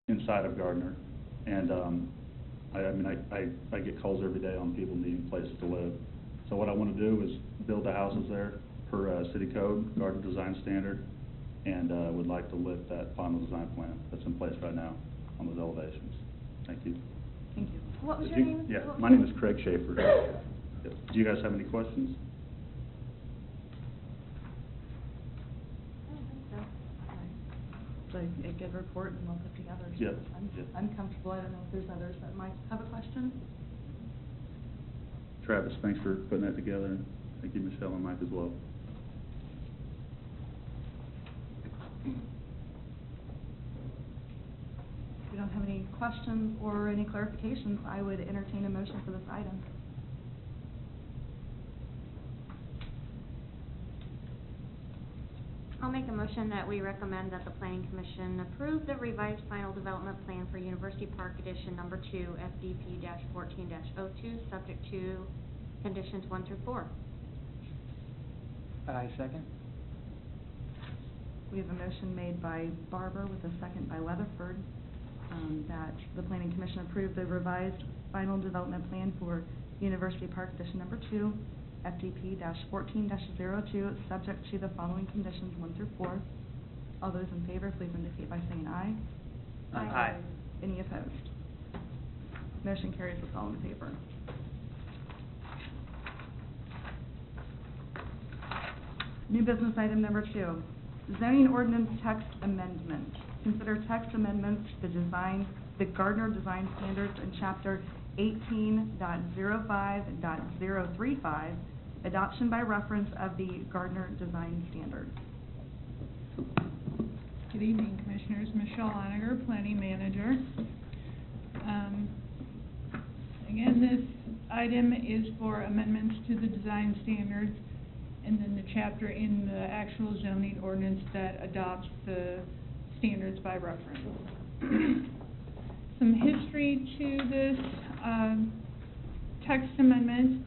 inside of Gardner. And I mean, I get calls every day on people needing places to live. So what I want to do is build the houses there per city code, Gardner design standard, and would like to lift that final design plan that's in place right now on those elevations. Thank you. Thank you. What was your name? Yeah, my name is Craig Schaefer. Do you guys have any questions? I don't think so. All right. So a good report and well put together. So Yep. I'm comfortable. I don't know if there's others that might have a question. Travis, thanks for putting that together, and thank you, Michelle and Mike, as well. If we don't have any questions or any clarifications, I would entertain a motion for this item. I'll make a motion that we recommend that the Planning Commission approve the revised final development plan for University Park Edition Number 2, FDP-14-02, subject to conditions 1 through 4. I second. We have a motion made by Barber with a second by Weatherford that the Planning Commission approve the revised final development plan for University Park Edition Number 2, FDP-14-02, subject to the following conditions 1 through 4. All those in favor, please indicate by saying aye. Aye. Any opposed? Motion carries with all in favor. New business item number 2, zoning ordinance text amendment. Consider text amendments to the Gardner Design Standards in Chapter 18.05.035, adoption by reference of the Gardner Design Standards. Good evening, Commissioners. Michelle Oniger, Planning Manager. Again, this item is for amendments to the design standards and then the chapter in the actual zoning ordinance that adopts the standards by reference. Some history to this text amendment.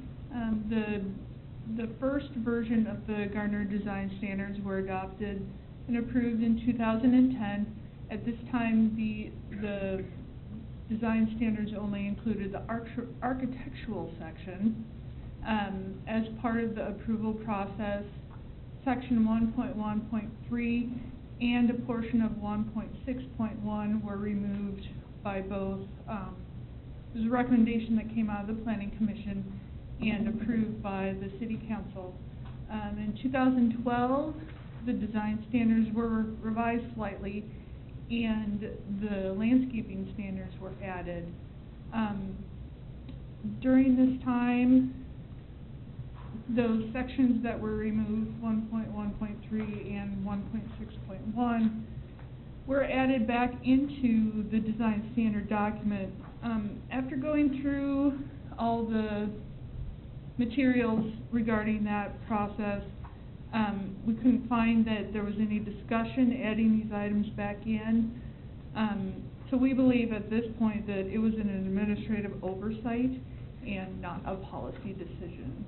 The first version of the Gardner Design Standards were adopted and approved in 2010. At this time, the design standards only included the architectural section. As part of the approval process, Section 1.1.3 and a portion of 1.6.1 were removed by both. It was a recommendation that came out of the Planning Commission and approved by the City Council. In 2012, the design standards were revised slightly and the landscaping standards were added. During this time, those sections that were removed, 1.1.3 and 1.6.1, were added back into the design standard document. After going through all the materials regarding that process, we couldn't find that there was any discussion adding these items back in. So we believe at this point that it was an administrative oversight and not a policy decision.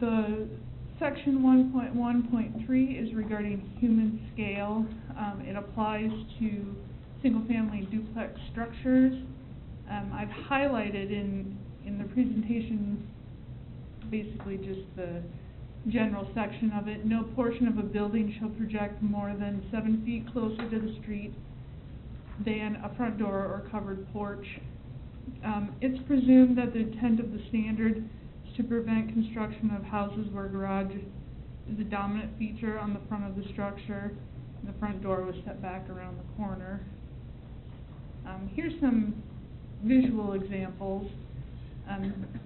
The Section 1.1.3 is regarding human scale. It applies to single-family duplex structures. I've highlighted in the presentation basically just the general section of it. No portion of a building shall project more than 7 feet closer to the street than a front door or covered porch. It's presumed that the intent of the standard to prevent construction of houses where garage is a dominant feature on the front of the structure, and the front door was set back around the corner. Here's some visual examples.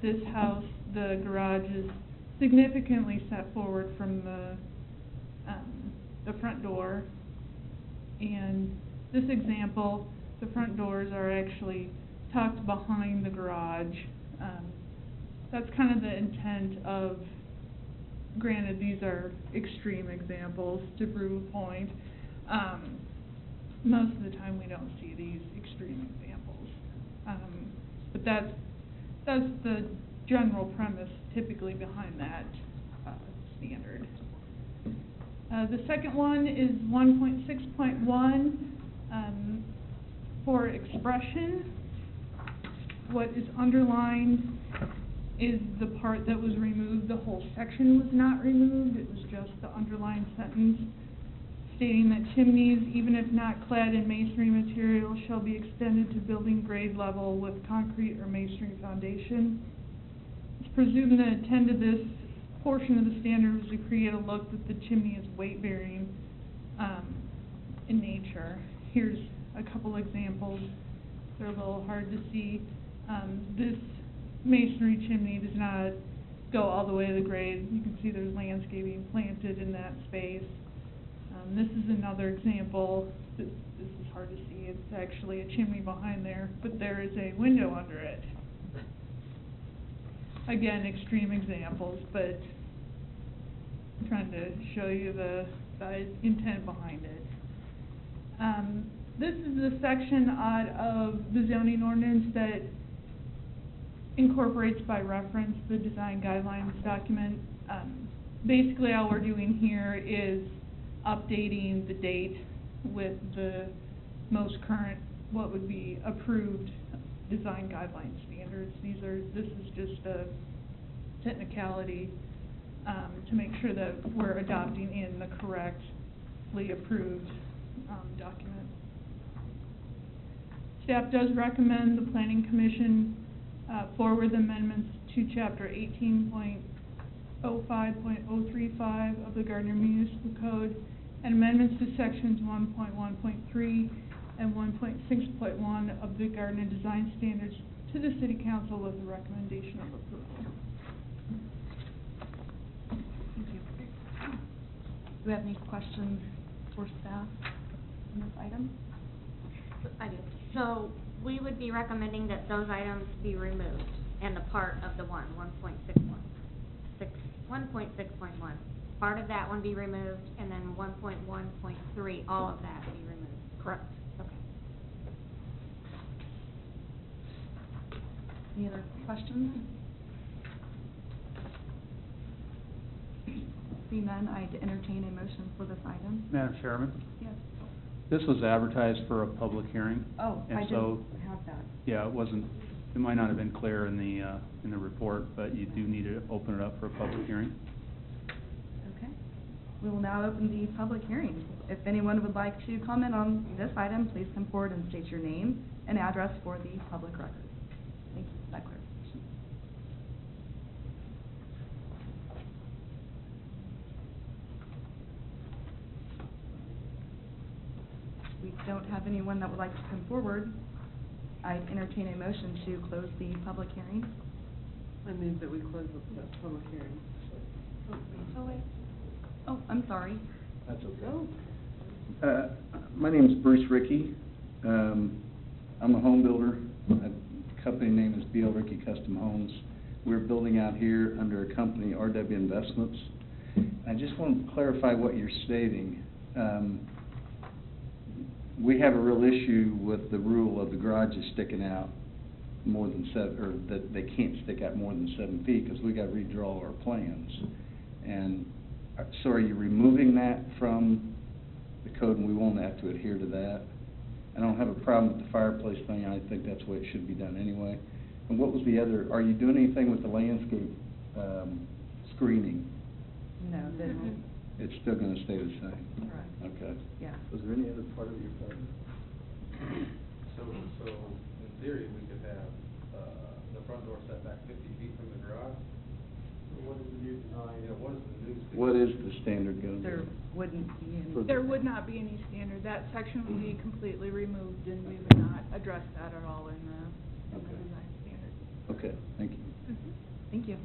This house, the garage is significantly set forward from the front door, and this example, the front doors are actually tucked behind the garage. That's kind of the intent of, granted these are extreme examples to prove a point. Most of the time we don't see these extreme examples. But that's the general premise typically behind that standard. The second one is 1.6.1, for expression. What is underlined is the part that was removed. The whole section was not removed, it was just the underlined sentence stating that chimneys, even if not clad in masonry material, shall be extended to building grade level with concrete or masonry foundation. It's presumed the intent of this portion of the standard was to create a look that the chimney is weight-bearing in nature. Here's a couple examples. They're a little hard to see. This masonry chimney does not go all the way to the grade. You can see there's landscaping planted in that space. This is another example. This is hard to see. It's actually a chimney behind there, but there is a window under it. Again, extreme examples, but I'm trying to show you the intent behind it. This is the section out of the zoning ordinance that incorporates by reference the design guidelines document. Basically, all we're doing here is updating the date with the most current, what would be approved design guideline standards. This is just a technicality to make sure that we're adopting in the correctly approved document. Staff does recommend the Planning Commission forward amendments to Chapter 18.05.035 of the Gardner Municipal Code and amendments to Sections 1.1.3 and 1.6.1 of the Gardner Design Standards to the City Council with a recommendation of approval. Thank you. Do we have any questions for staff on this item? I do. So we would be recommending that those items be removed and the part of the 1.6.1. Part of that one be removed, and then 1.1.3, all of that be removed. Correct. Okay. Any other questions? Seeing none, I'd entertain a motion for this item. Madam Chairman, Yes. this was advertised for a public hearing. Oh, and I so, didn't have that. yeah, it might not have been clear in the report, but you do need to open it up for a public hearing. Okay. We will now open the public hearing. If anyone would like to comment on this item, please come forward and state your name and address for the public record. Thank you for that clarification. We don't have anyone that would like to come forward. I'd entertain a motion to close the public hearing. I move that we close the public hearing. Oh, wait. Oh, I'm sorry. That's okay. Oh. My name is Bruce Rickey. I'm a home builder. The company name is B.L. Rickey Custom Homes. We're building out here under a company, RW Investments. I just want to clarify what you're stating. We have a real issue with the rule of the garages sticking out more than or that they can't stick out more than 7 feet, because we got to redraw our plans. And so are you removing that from the code, and we won't have to adhere to that? I don't have a problem with the fireplace thing. I think that's the way it should be done anyway. And what was the other, are you doing anything with the landscape screening? No, then, It's still going to stay the same? correct. Okay. Yeah. Was there any other part of your project? So in theory, we could have, the front door set back 50 feet from the garage? What is the new design, what is the new? What is the standard going to be? There wouldn't be any. There would not be any standard. That section would be completely removed, and we would not address that at all in the Okay. design standard. Okay, thank you. Thank you.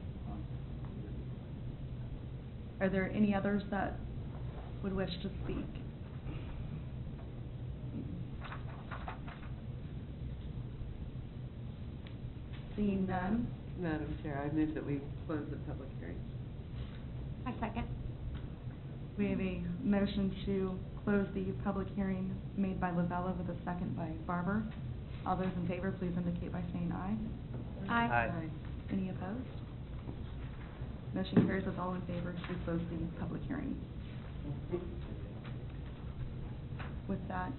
Are there any others that would wish to speak? Seeing none, Madam Chair, I move that we close the public hearing. I second. we have a motion to close the public hearing made by Lavella with a second by Barber. All those in favor, please indicate by saying aye. Aye. Any opposed? Motion carries with all in favor to close the public hearing. With that,